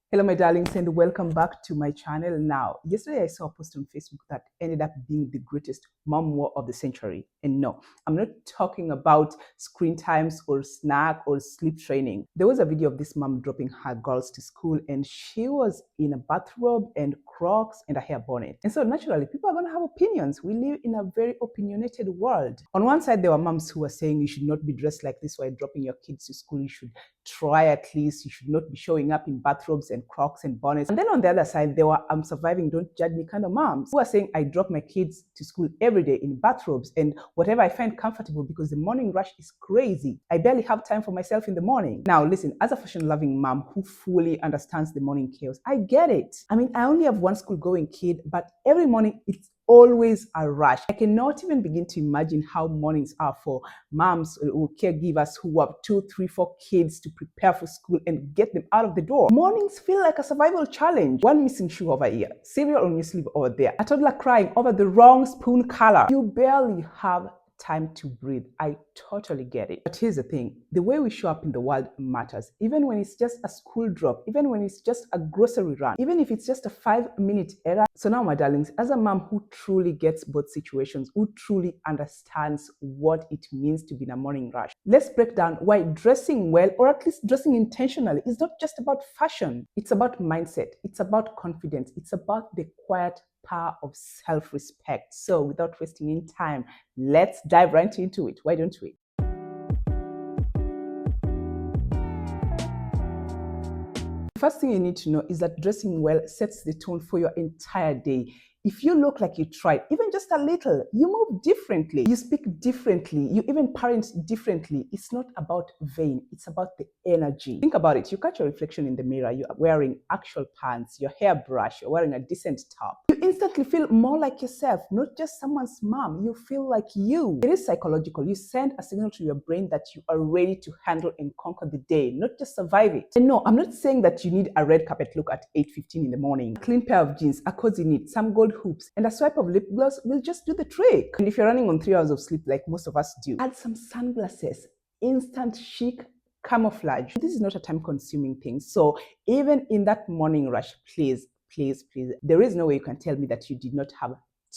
Hello, my darlings, and welcome back to my channel. Now, yesterday I saw a post on Facebook that ended up being the greatest mom war of the century. And no, I'm not talking about screen times or snack or sleep training. There was a video of this mom dropping her girls to school, and she was in a bathrobe and Crocs and a hair bonnet. And so naturally, people are going to have opinions. We live in a very opinionated world. On one side, there were moms who were saying you should not be dressed like this while dropping your kids to school. You should try at least. You should not be showing up in bathrobes and Crocs and bonnets. And then on the other side, there were I'm surviving, don't judge me kind of moms who are saying I drop my kids to school every day in bathrobes and whatever I find comfortable because the morning rush is crazy. I barely have time for myself in the morning. Now listen, as a fashion-loving mom who fully understands the morning chaos, I get it. I mean, I only have one school-going kid, but every morning it's always a rush. I cannot even begin to imagine how mornings are for moms or caregivers who have 2, 3, 4 kids to prepare for school and get them out of the door. Mornings feel like a survival challenge. One missing shoe over here, cereal on your sleeve over there, a toddler crying over the wrong spoon color. You barely have time to breathe. I totally get it. But here's the thing, the way we show up in the world matters. Even when it's just a school drop, even when it's just a grocery run, even if it's just a 5-minute errand. So now, my darlings, as a mom who truly gets both situations, who truly understands what it means to be in a morning rush, let's break down why dressing well, or at least dressing intentionally, is not just about fashion. It's about mindset. It's about confidence. It's about the quiet power of self-respect. So without wasting any time, let's dive right into it. Why don't we? The first thing you need to know is that dressing well sets the tone for your entire day. If you look like you tried, even just a little, you move differently, you speak differently, you even parent differently. It's not about vain, it's about the energy. Think about it. You catch your reflection in the mirror, you're wearing actual pants, your hair brush, you're wearing a decent top. You instantly feel more like yourself, not just someone's mom. You feel like you. It is psychological. You send a signal to your brain that you are ready to handle and conquer the day, not just survive it. And no, I'm not saying that you need a red carpet look at 8:15 in the morning. A clean pair of jeans, a cozy knit, some gold hoops, and a swipe of lip gloss will just do the trick. And if you're running on 3 hours of sleep like most of us do, add some sunglasses, instant chic camouflage. This is not a time-consuming thing. So even in that morning rush, please, there is no way you can tell me that you did not have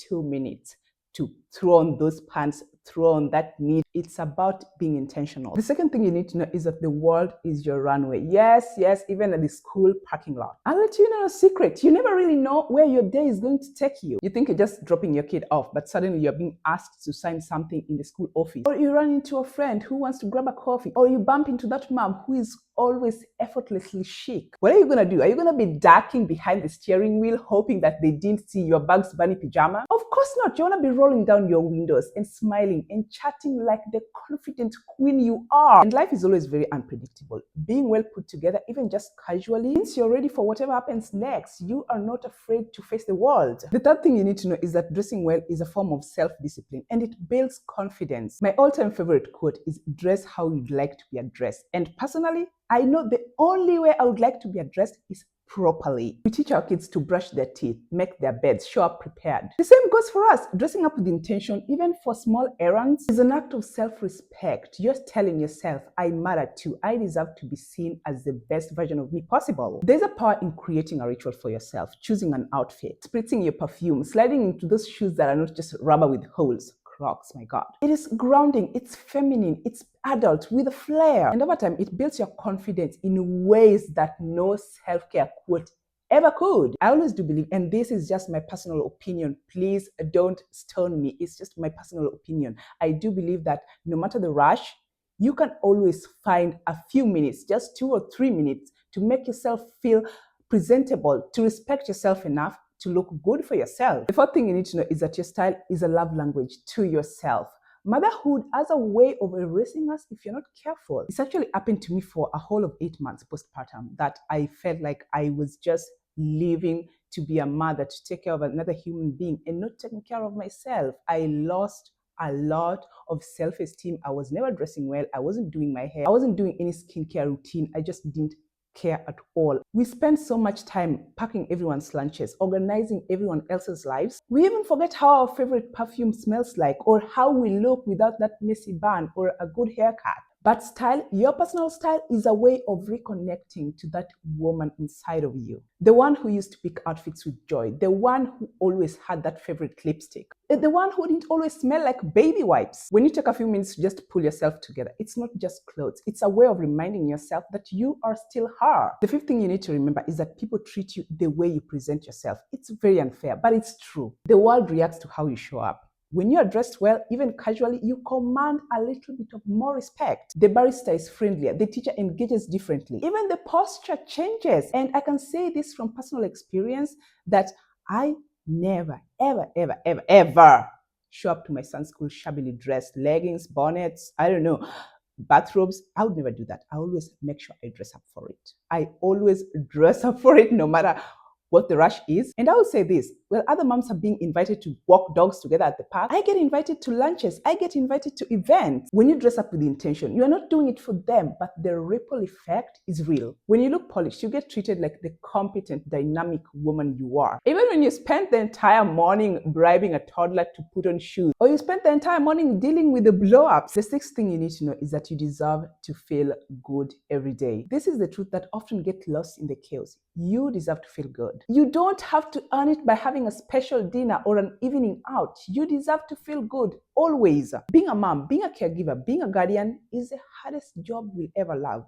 2 minutes to throw on those pants, throw on that knit. It's about being intentional. The second thing you need to know is that the world is your runway. Yes, even at the school parking lot. I'll let you know a secret. You never really know where your day is going to take you. You think you're just dropping your kid off, but suddenly you're being asked to sign something in the school office. Or you run into a friend who wants to grab a coffee. Or you bump into that mom who is always effortlessly chic. What are you gonna do? Are you gonna be ducking behind the steering wheel, hoping that they didn't see your Bugs Bunny pajama? Of course not. You wanna be rolling down your windows and smiling and chatting like the confident queen you are. And life is always very unpredictable. Being well put together, even just casually, means you're ready for whatever happens next. You are not afraid to face the world. The third thing you need to know is that dressing well is a form of self-discipline, and it builds confidence. My all-time favorite quote is, dress how you'd like to be addressed. And personally, I know the only way I would like to be addressed is properly. We teach our kids to brush their teeth, make their beds, show up prepared. The same goes for us. Dressing up with intention, even for small errands, is an act of self-respect. You're telling yourself, I matter too. I deserve to be seen as the best version of me possible. There's a power in creating a ritual for yourself, choosing an outfit, spritzing your perfume, sliding into those shoes that are not just rubber with holes. Crocs, my God. It is grounding, it's feminine, it's adult with a flair. And over time, it builds your confidence in ways that no self-care quote ever could. I always do believe, and this is just my personal opinion, please don't stone me, it's just my personal opinion. I do believe that no matter the rush, you can always find a few minutes, just 2 or 3 minutes, to make yourself feel presentable, to respect yourself enough to look good for yourself. The fourth thing you need to know is that your style is a love language to yourself. Motherhood has a way of erasing us if you're not careful. It's actually happened to me for a whole of 8 months postpartum that I felt like I was just living to be a mother, to take care of another human being and not taking care of myself. I lost a lot of self-esteem. I was never dressing well. I wasn't doing my hair. I wasn't doing any skincare routine. I just didn't care at all. We spend so much time packing everyone's lunches, organizing everyone else's lives. We even forget how our favorite perfume smells like, or how we look without that messy bun or a good haircut. But style, your personal style, is a way of reconnecting to that woman inside of you. The one who used to pick outfits with joy, the one who always had that favorite lipstick, the one who didn't always smell like baby wipes. When you take a few minutes to just pull yourself together, it's not just clothes, it's a way of reminding yourself that you are still her. The fifth thing you need to remember is that people treat you the way you present yourself. It's very unfair, but it's true. The world reacts to how you show up. When you are dressed well, even casually, you command a little bit of more respect. The barista is friendlier. The teacher engages differently. Even the posture changes. And I can say this from personal experience that I never, ever, ever, ever, ever show up to my son's school shabbily dressed, leggings, bonnets, I don't know, bathrobes. I would never do that. I always make sure I dress up for it. I always dress up for it no matter what the rush is. And I will say this, well, other moms are being invited to walk dogs together at the park. I get invited to lunches. I get invited to events. When you dress up with intention, you are not doing it for them, but the ripple effect is real. When you look polished, you get treated like the competent, dynamic woman you are. Even when you spend the entire morning bribing a toddler to put on shoes, or you spend the entire morning dealing with the blow-ups. The sixth thing you need to know is that you deserve to feel good every day. This is the truth that often gets lost in the chaos. You deserve to feel good. You don't have to earn it by having a special dinner or an evening out. You deserve to feel good always. Being a mom, being a caregiver, being a guardian is the hardest job we'll ever love.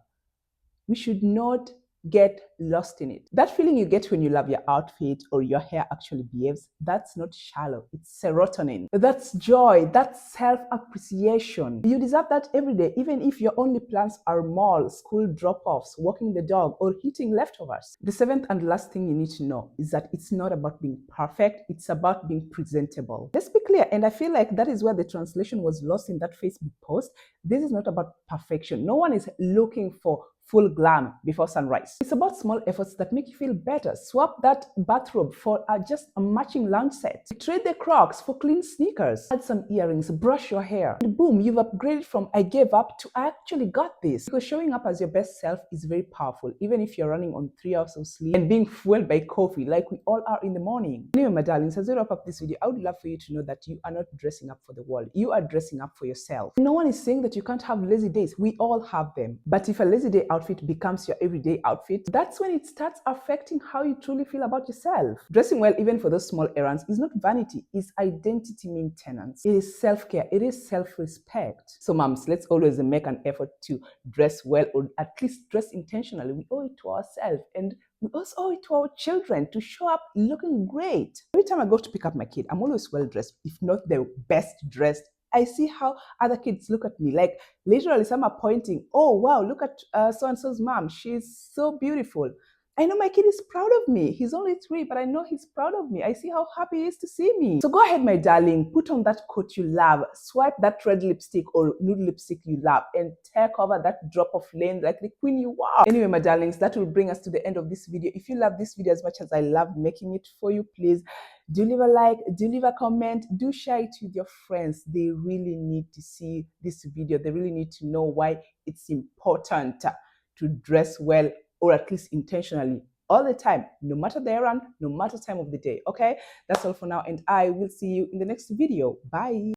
We should not get lost in it. That feeling you get when you love your outfit or your hair actually behaves, that's not shallow. It's serotonin. That's joy. That's self-appreciation. You deserve that every day, even if your only plans are mall, school drop-offs, walking the dog, or eating leftovers. The seventh and last thing you need to know is that it's not about being perfect. It's about being presentable. Let's be clear, and I feel like that is where the translation was lost in that Facebook post. This is not about perfection. No one is looking for full glam before sunrise. It's about small efforts that make you feel better. Swap that bathrobe for just a matching lounge set. Trade the Crocs for clean sneakers. Add some earrings, brush your hair. And boom, you've upgraded from I gave up to I actually got this. Because showing up as your best self is very powerful, even if you're running on 3 hours of sleep and being fueled by coffee like we all are in the morning. Anyway, my darlings, as we wrap up this video, I would love for you to know that you are not dressing up for the world. You are dressing up for yourself. No one is saying that you can't have lazy days. We all have them. But if a lazy day outfit becomes your everyday outfit, that's when it starts affecting how you truly feel about yourself. Dressing well, even for those small errands, is not vanity, it's identity maintenance. It is self-care, it is self-respect. So moms, let's always make an effort to dress well, or at least dress intentionally. We owe it to ourselves, and we also owe it to our children to show up looking great. Every time I go to pick up my kid, I'm always well dressed, if not the best dressed. I see how other kids look at me. Like literally some are pointing, oh wow, look at so-and-so's mom. She's so beautiful. I know my kid is proud of me. He's only 3, but I know he's proud of me. I see how happy he is to see me. So go ahead, my darling, put on that coat you love, swipe that red lipstick or nude lipstick you love, and take over that drop of lane like the queen you are. Anyway, my darlings, that will bring us to the end of this video. If you love this video as much as I love making it for you, please do leave a like, do leave a comment, do share it with your friends. They really need to see this video. They really need to know why it's important to dress well, or at least intentionally, all the time, no matter the errand, no matter time of the day. Okay, that's all for now, and I will see you in the next video. Bye.